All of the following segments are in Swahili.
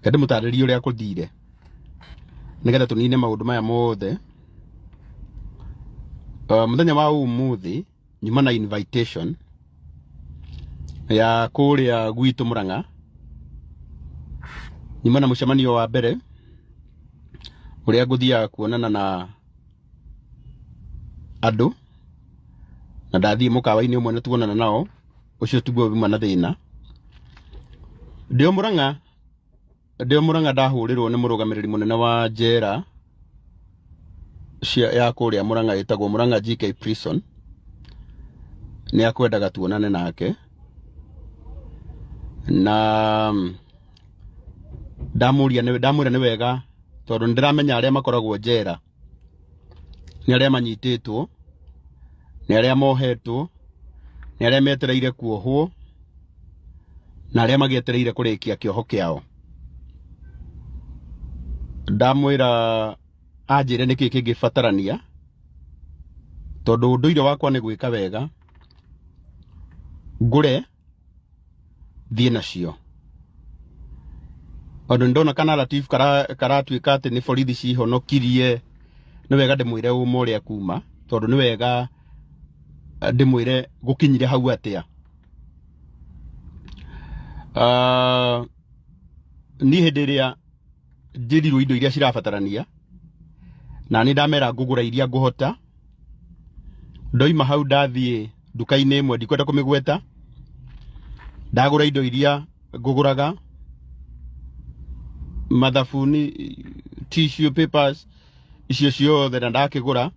Kende mutarĩrie ũrĩa kũthire nĩgetha tũnine maũndũ maya mothe. Mũthenya wa ũmũthĩ nyuma na invitation ya kũrĩa gwitũ Murang'a, nyuma na mũcemanio wa mbere ũrĩa ngũthiaga kuonana na andũ, na ndathiĩ mũkawa-inĩ ũmwe na tuonana nao, ũcio tiguo uma na thĩna. Ndĩ Murang'a ndahũrĩrwo nĩ mũrũgamĩrĩri mũnene wa njera ya kũrĩa Murang'a ĩtagwo Murang'a GK Prison, nĩ akwendaga tuonane nake, na ndamwĩra nĩ wega tondũ nĩndĩramenya arĩa makoragwo njera nĩ arĩa manyitĩtwo, nĩ arĩa mohetwo, nĩ arĩa metereire kuohwo, na arĩa magietereire kũrĩkia kĩoho kĩao. Ndamwĩra anjĩre nĩkĩ kĩngĩbatarania, tondũ ũndũire wakwa nĩ gwĩka wega, ngũre thiĩ nacio. Tondũ ndona kana narrative karatuĩka atĩ nĩ borithi cihonokirie, nĩ wega ndĩmwĩre ũma ũrĩa kuma, tondũ nĩ wega ndĩmwĩre gũkinyire hau atĩa. Niĩ hĩndĩ ĩrĩa njĩrirwo indo iria cirabatarania, na nĩ ndamera ngũgũra iria ngũhota, ndoima hau ndathiĩ nduka-inĩ ĩmwe, ndikwenda kũmĩgweta, ndagũra indo iria ngũgũraga, mathabuni, tissue papers, icio ciothe na ndakĩgũra.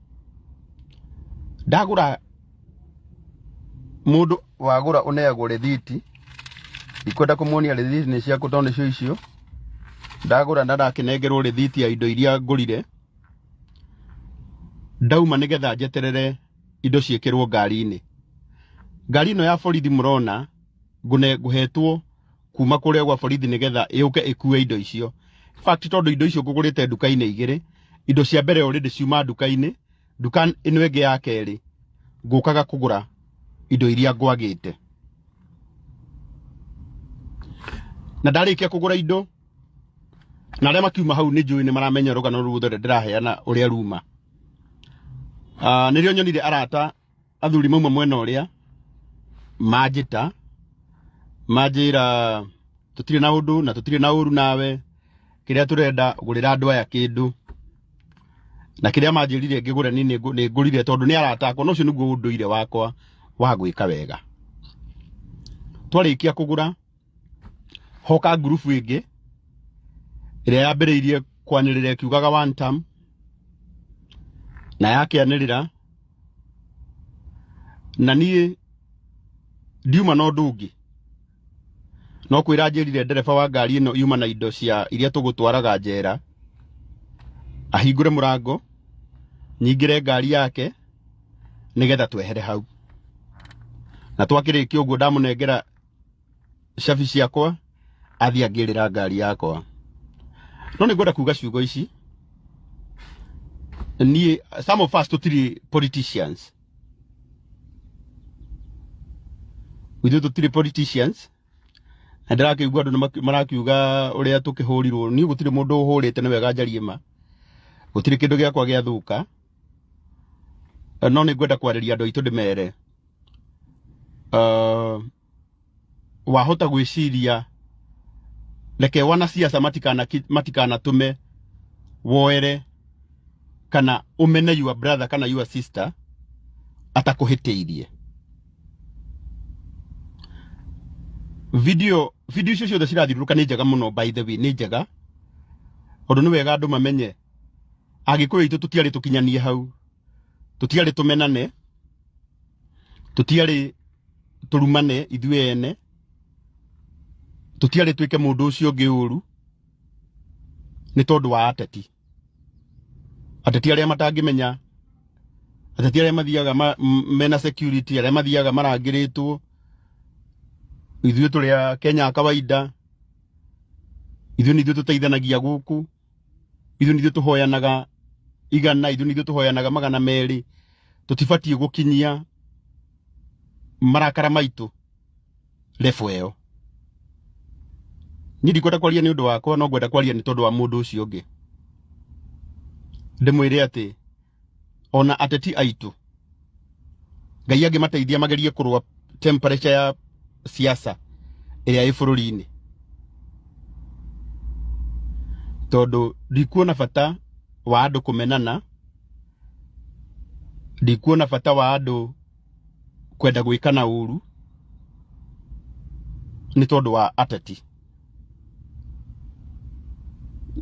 Ndagũra, mũndũ wagũra ũneagwo rĩthiti, ndikwenda kũmuonia rĩthiti nĩ ciaku tondũ nĩcio icio. Ndagũra na ndakĩnengerwo rĩthiti ya indo iria ngũrire, ndauma nĩgetha njeterere indo ciĩkĩrwo ngari-inĩ. Ngari ĩno ya borithi mũrona ngũhetwo kuma kũrĩa gwa borithi nĩgetha yũke ĩkue indo icio. In fact tondũ indo icio ngũgũrĩte nduka-inĩ igĩrĩ, indo cia mbere already ciuma nduka-inĩ, nduka ĩno ĩngĩ ya kerĩ ngũkaga kũgũra indo iria ngwagĩte. Na ndarĩkia kũgũra indo, na arĩa makiuma hau nĩ njũĩ nĩ maramenya rũgano ruothe ndĩraheana ũrĩa ruma. Nĩrĩo nyonire arata athuri mauma mwena ũrĩa manjĩta, manjĩra tũtirĩ na ũndũ na tũtirĩ na ũru nawe, kĩrĩa tũrenda gũrĩra andũ aya kĩndũ. Na kĩrĩa manjĩrire ngĩgũre nĩ ngũrire tondũ nĩ arata akwa, na ũcio nĩguo ũndũire wakwa wa gwĩka wega. Twarĩkia kũgũra, hoka ngurubu ĩngĩ ĩrĩa yambĩrĩirie kwanĩrĩra ĩkiugaga one term, na yakĩanĩrĩra, na niĩ ndiuma na ũndũ ũngĩ, no kwĩra njĩrire ndereba wa ngari ĩno yuma na indo cia iria tũgũtwaraga njera, ahingũre mũrango, nyingĩre ngari yake nĩgetha twehere hau. Na twakĩrĩkia ũguo ndamũnengera cabi ciakwa, athiĩ angĩrĩra ngari yakwa. No nĩ ngwenda kuga ciugo ici, niĩ some of us tũtirĩ politicians, ithuĩ tũtirĩ politicians, na ndĩrakĩigua andũ marakiuga ũrĩa tũkĩhũrirwo. Niĩ gũtirĩ mũndũ ũhũrĩte, nĩ wega njarie ma, gũtirĩ kĩndũ gĩakwa gĩathũka. No nĩ ngwenda kwarĩria andũ aitũ ndĩmere, wahota gwĩciria, reke wanasiasa matikanatũme woere kana ũmene your brother kana your sister atakũhĩtĩirie. Video icio ciothe cirathiũrũrũka nĩ njega mũno, by the way, nĩ njega, tondũ nĩ wega andũ mamenye Agĩkũyũ aitũ tũtiarĩ tũkinyanie hau, tũtiarĩ tũmenane, tũtiarĩ tũrumane ithuĩ ene, tũtiarĩ twĩke mũndũ ũcio ũngĩ ũru, nĩ tondũ wa ateti. Ateti arĩa matangĩmenya, ateti arĩa mathiaga mena security, arĩa mathiaga marangĩrĩtwo, ithuĩ tũrĩ a Kenya kawaida, ithuĩ nĩ ithuĩ tũteithanagia gũkũ, ithuĩ nĩ ithuĩ tũhoyanaga igana, ithuĩ nĩ ithuĩ tũhoyanaga 200, tũtibatiĩ gũkinyia marakara maitũ level ĩyo. ni ndikwenda kwaria ni undu wakwa no ngwenda kwaria ni tondu wa mundu ucio ungi ndimwire ati ona ateti aitu Ngai angimateithia magerie kurwa temperature ya siasa iria i bururi-ini tondu ndikuona bata wa andu kumenana ndikuona bata wa andu kwenda gwikana uru ni tondu wa ateti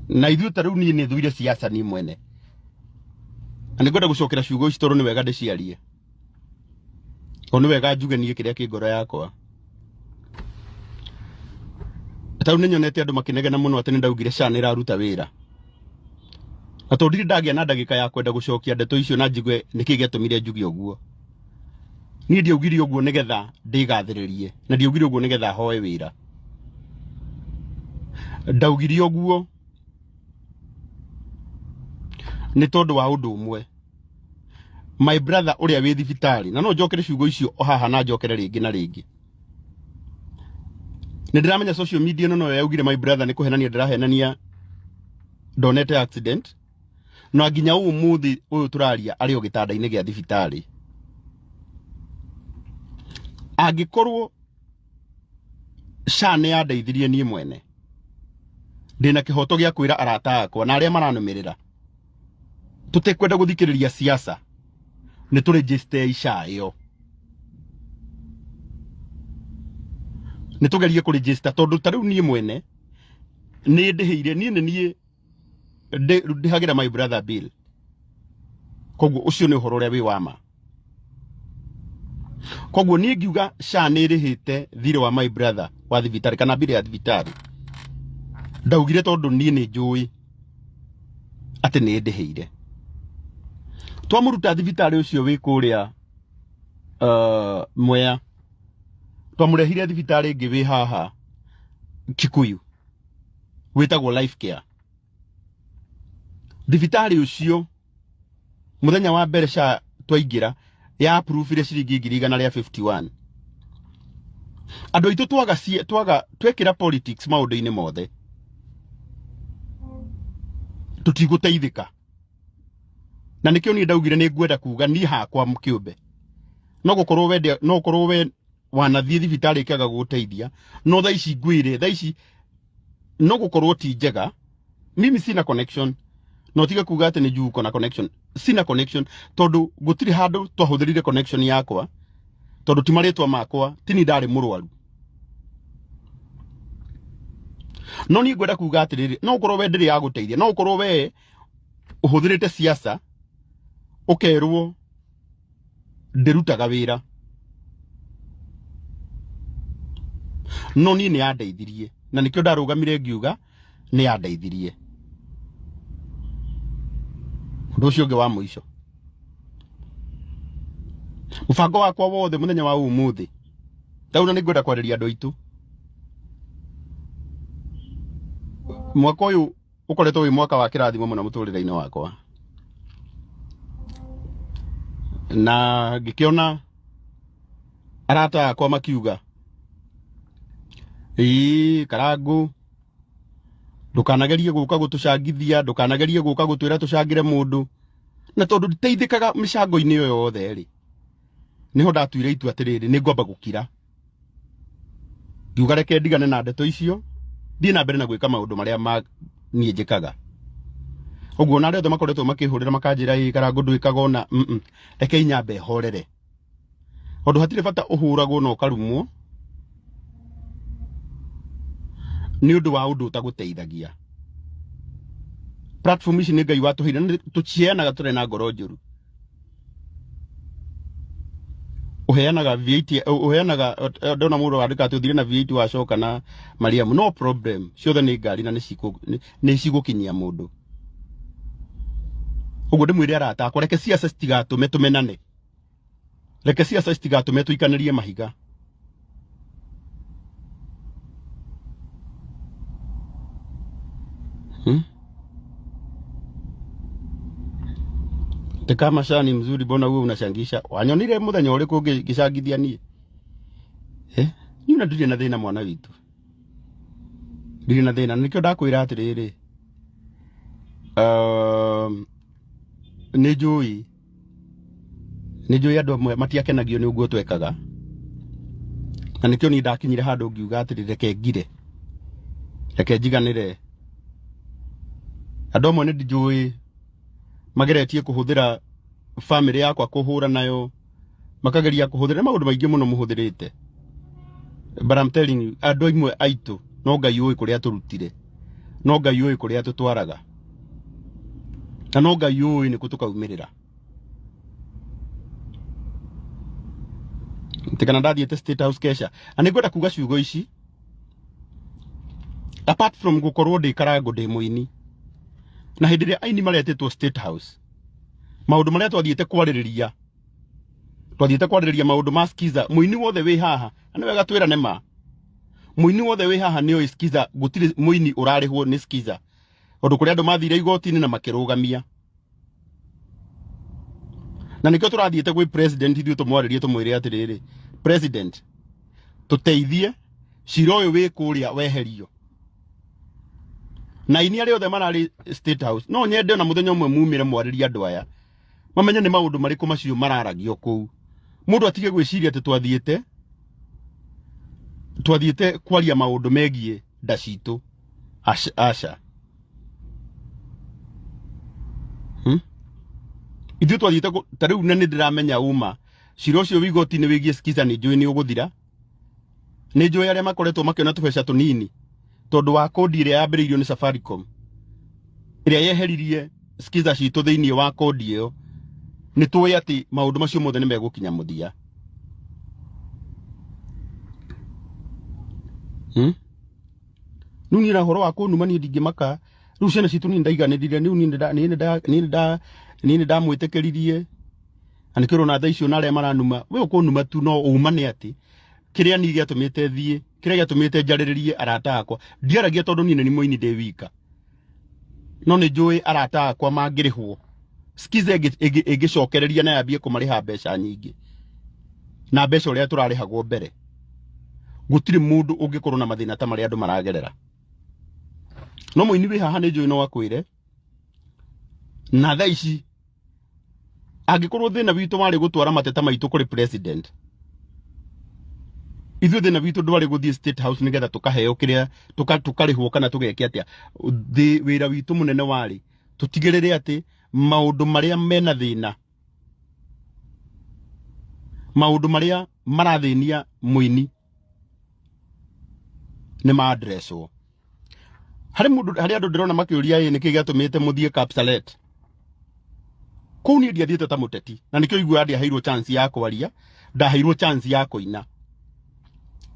na ithuĩ ta rĩu niĩ nĩ thuire siasa ni mwene na nĩngwenda gũcokera ciugo ici tondu nĩ wega ndĩciarie o nĩ wega njuge niĩ kĩrĩa kĩ ngoro yakwa ta rĩu nĩ nyonete andũ makĩnegena mũno atĩ nĩ ndaugire SHA nĩ ĩraruta wĩra na tondu ndirĩ ndagĩa na ndagĩka ya kwenda gũcokia ndeto icio na njigue nĩkĩ gĩatũmire njuge ũguo niĩ ndiaugire ũguo nĩgetha ndĩgathĩrĩrie na ndiaugire ũguo nĩgetha hoe wĩra ndaugire ũguo ni tondu wa undu umwe my brother uria wi thibitari na no njokere ciugo icio o haha na njokere ringi na ringi ni ndiramenya social media no yaugire my brother ni kuhenania ndirahenania ndonete accident no nginya umuthi uyu turaria ari o gitanda-ini gia thibitari angikorwo SHA ni yandeithirie nie mwene ndina kihoto gia kwira arata akwa na aria maranumirira tutikwenda guthikiriria siasa ni tu register SHA iyo ni tugerie ku register tondu ta riu nie mwene ni ndiheire nie ndihagira my brother bill koguo ucio ni uhoro uria wi wama koguo nie ngiuga SHA ni rihite thire wa my brother wa thibitari kana bill ya thibitari ndaugire tondu nie ni njui ati ni ndiheire twamuruta thibitari ucio wi kuria Mwea twamurehire thibitari ingi wi haha Kikuyu witagwo Life Care thibitari ucio muthenya wa mbere SHA twaingira ya approve ile ciringi 151 andu aitu twaga twekira politics maundu-ini mothe tutiguteithika na nikio ni ndaugire ni ngwenda kuga ni hakwa mkiumbe no gukorwo we wanathie thibitari ikaga guteithia no thaici ngwire thaici no gukorwo ti njega mimi sina connection no tiga kuga ati ni juko na connection sina connection tondu gutiri handu twahuthirire connection yakwa tondu ti maritwa makwa tini ndari murwaru no ni ngwenda kuga ati no gukorwo we ndiri ya guteithia no gukorwo we uhuthirite siasa ukerwo ndirutaga wira no ni yandeithirie na nikio ndarugamire ngiuga ni yandeithirie ndu ucio ungi wa muico mubango wakwa wothe muthenya wa umuthi tauna ni ngwenda kwariria andu aitu mwaka uyu ukoretwo wi mwaka wa kirathimo muno muturire-ini wakwa na ngikiona arata akwa makiuga Karangu ndukanagerie guka gutucangithia ndukanagerie guka gutwira tucangire mundu na tondu nditeithikaga micango-ini yo yothe ri niho ndatuire itu atiriri ni ngomba gukira ngiuga reke ndigane na ndeto icio thie na mbere na gwika maundu maria nie njikaga uguo na arĩa makoretwo makihurira makanjira Karangu ndwikaga ona reke nyambe horere tondu hatire bata uhuragwo na ukarumwo ni undu wa undu utaguteithagia platform ici ni Ngai watuheire tuciheanaga turi na ngoro njuru uheanaga VAT uheanaga ndona mundu wandika tuthire na VAT wacoka na Mariam no problem ciothe ni ngari na ni cigukinyia mundu uguo ndimwire arata akwa reke siasa citigatume tumenane reke siasa citigatume tuikanirie mahiga kama SHA ni mzuri bona wewe unashangisha wanyonire muthenya uriku ngicangithia nie ni unaduje na thina mwana witu ndiri na thina nikio ndakwira atiriri nijui andu amwe matiakenagio ni uguo twekaga na nikio ni ndakinyire handu ngiuga atiri reke ngire reke njiganire andu amwe ni ndijui mageretie kuhuthira family yakwa kuhura nayo makageria kuhuthira maundu maingi muno muhuthirite but I'm telling you andu imwe aitu no Ngai yui kuria turutire no Ngai yui kuria tutwaraga na no Ngai yui ni kutukaumirira tikana ndathiete State House kesha ani ngwenda kuga ciugo ici apart from gukorwo ndi karango ndi muini na hindi ria aini maretetwo State House maundu maria twathiete kwaririria maundu ma Skiza muini wothe wi haha ani wega twirane ma muini wothe wi haha ni Skiza gutiri muini urarihwo ni Skiza undu kuria andu mathire igoti-ini na makirugamia na nikio turathiete gwi president ithu tumwaririe tumwire atiriri president tuteithie cira uyu wi kuria weherio na ini ari othe marari State House no nyende na muthenya umwe mumire mwaririe andu aya mamenye ni maundu mariku macio mararagio kuu mundu atige gwiciria ati twathiete kwaria maundu megie nda citu aca ithu twathiete tariu nene ndiramenya uma cira ucio wigoti-ini wigie Skiza ni njui ni uguthira ni njui aria makoretwo makiona tubeca tunini tondu wa kodi iria yambiriirio ni Safaricom iria yeheririe Skiza citu thiini wa kodi iyo ni tuwe ati maundu macio mothe ni megukinya muthia nuni ra horo wa kunuma ni ndingimaka riu ciana citu ni ndaiganirire ni ndamwitikiririe ani kirona tha icio na aria maranuma we ukunuma tu no uma ni ati kiria ni giatumite thie kiria giatumite njariririe arata akwa ndiaragia tondu ni muini ndi wika no ni njui arata akwa mangirihwo Skiza igicokereria na yambie kumariha mbeca nyingi na mbeca uria turarihagwo mbere gutiri mundu ungikorwo na mathina ta maria andu maragerera no muini wi haha ni njui no akwire na tha ici angikorwo thina witu wari gutwara mateta maitu kuri president ithu thina witu ndwari guthie State House nigetha tukaheo kiria tukarihwo kana tugeke atia wira witu munene wari tutigirire ati maundu maria mena thina maundu maria marathinia muini ni ma addresswo hari andu ndirona makiuria niki giatumite muthie Kapsalet kuu ni ndiathiete ta muteti na nikio igua ndiaheirwo chance ya kwaria ndaheirwo chance ya kuina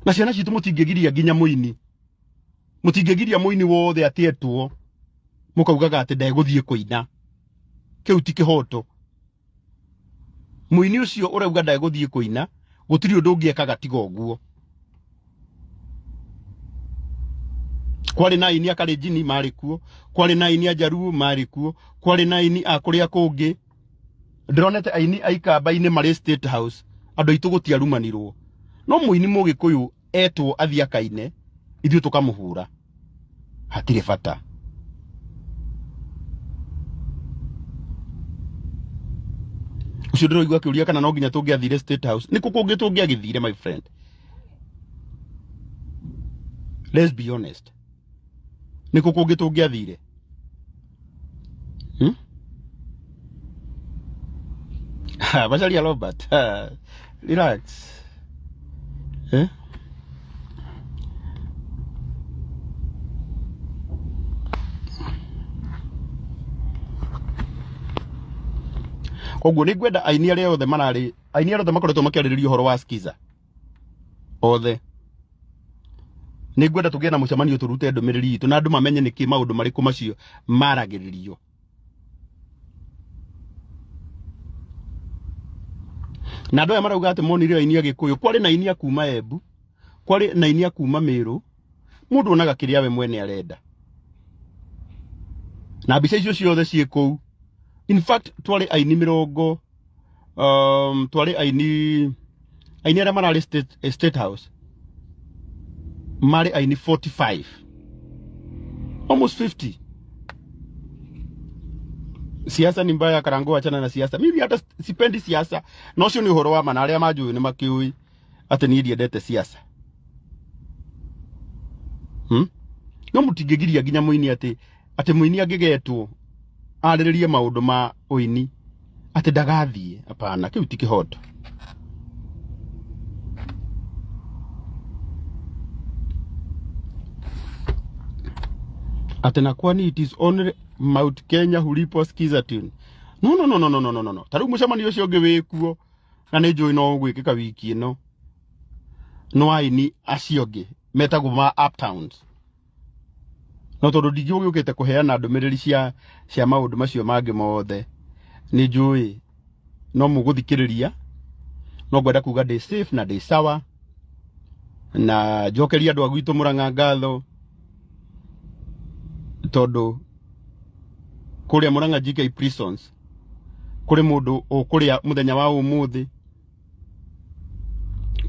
na ciana citu mutingegiria nginya muini mutingegiria muini wothe atietwo mukaugaga ati ndeguthie kuina kiu ti kihoto muini ucio urauga ndeguthie kuina gutiri undu ungiekaga tiga uguo kwari na ini akarijini mari kuo kwari na ini ajaruo mari kuo kwari na ini akuria kungi ndironete aini aikamba-ini mari State House andu aitu gutiarumanirwo no muini mugikuyu etwo athiakaine ithu tukamuhura hatire bata ucio ndiroigua kiuria kana no nginya tungiathire State House ni kukungi tungiagithire my friend let's be honest ni kukungi tungiathire Bacaria Robert relax koguo ni ngwenda aini aria othe makoretwo makiariririo horo wa Skiza othe ni ngwenda tugie na mucemanio turute ndumiriri itu na andu mamenye niki maundu mariku macio maragiririo na andu aya marauga ati monire aini agikuyu kwari na aini akuma Embu kwari na aini akuma Meru mundu onaga kiria we mwene arenda na mbica icio ciothe cie kou in fact twari aini mirongo twari aini aria marari State House mari aini 45 Almost 50. Siasa ni mbaya, Karangu, achana na siasa. Mimi hata sipendi siasa. No cio ni uhoro wa mana aria majui ni makiui ati ni ndiendete siasa. No mutigegiria ginya muini ati muini agigetwo ariririe maundu ma uini ati ndagathie. Hapana, kiu ti kihoto. Ati na kwani it is only Mount Kenya who reports Skiza tune. No. Taru mucemani ucio ungi wikuo na ni njui no gwikika wiki ino. No aini acio ungi metagwo ma uptowns. No tondu ndingi ukite kuheana ndumiriri cia maundu macio mangi mothe. Ni njui no muguthikiriria. No gwenda kuga day safe na day sawa. Na jokeria andu agwitu Murang'a ngatho. Tondu kuria Murang'a GK prisons kuri mundu ukuria muthenya wa umuthi,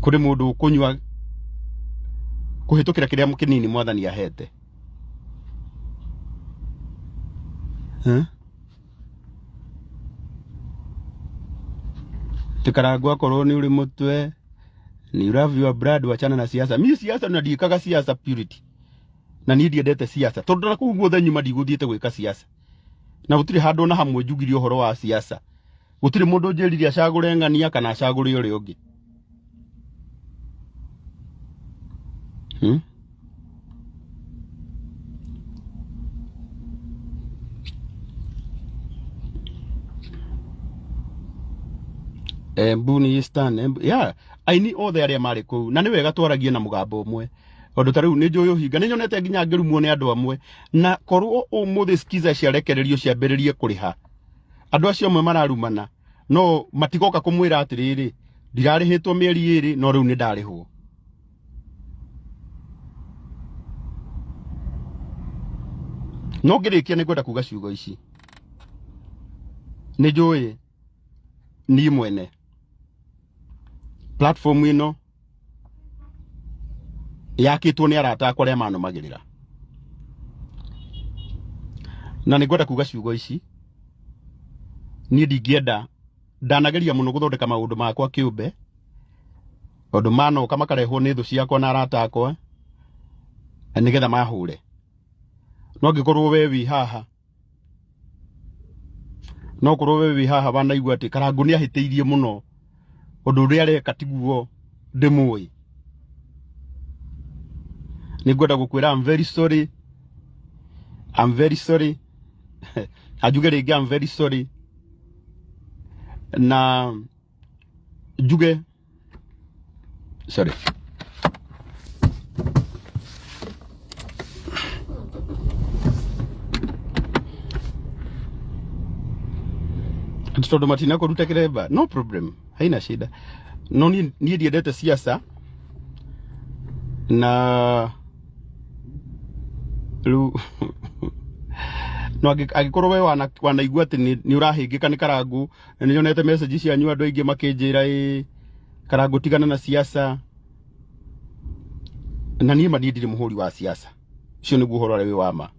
kuri mundu ukunywa kuhitukira kiria mukinini mwathani ahete. Tikaragwa korwo ni uri mutwe ni love your blood, wachana na siasa. Mimi siasa ndikaga siasa purity. Na ni ndiendete siasa tondu na kuu guothe nyuma ndiguthiete gwika siasa. Na gutiri handu na hamwe njugiri uhoro wa siasa. Gutiri mundu njiriri acagure ng'ania kana acagure uri ungi. Mbuni Eastern, yeah, aini othe aria mari kuu na ni wega twaragie na mugambo umwe. Ondu tariu ni njuyu hinga ni nyonete nginya ngirumwo ni andu amwe na korwo umuthi Skiza ciarekererio ciambiririe kuriha. Andu acio amwe mararumana no matigoka kumwira atiriri ndirarihitwo mieri 2 no riu ni ndarihwo. No ngirikia ni gwenda kuga ciugo ici. Ni njui ni mwene platform ino yakitwo ni arata akwa aria manumagirira. Na ni gwenda kuga ciugo ici ni ndingienda ndanageria muno guthondeka maundu makwa kiumbe ondu mano kama karehwo ni thu ciakwa na arata akwa nigetha mahure. No ngikorwo we wi haha, no korwo we wi haha wanaigua ati Karangu ni ahiteirie muno undu uria areka tiguo ndimui, ni gwenda gukwira I'm very sorry ajuge ringi I'm very sorry na juge sorry tondu matina kuruta kireba no problem, haina shida. No ni ndiendete siasa na ru no agikorwo we wanaigua ati ni urahingika ni Karangu. Ni nyonete message cia anyu andu aingi makinjira Karangu tigana na siasa, na ni ndiri muhuri wa siasa cio niguo horo wi wama.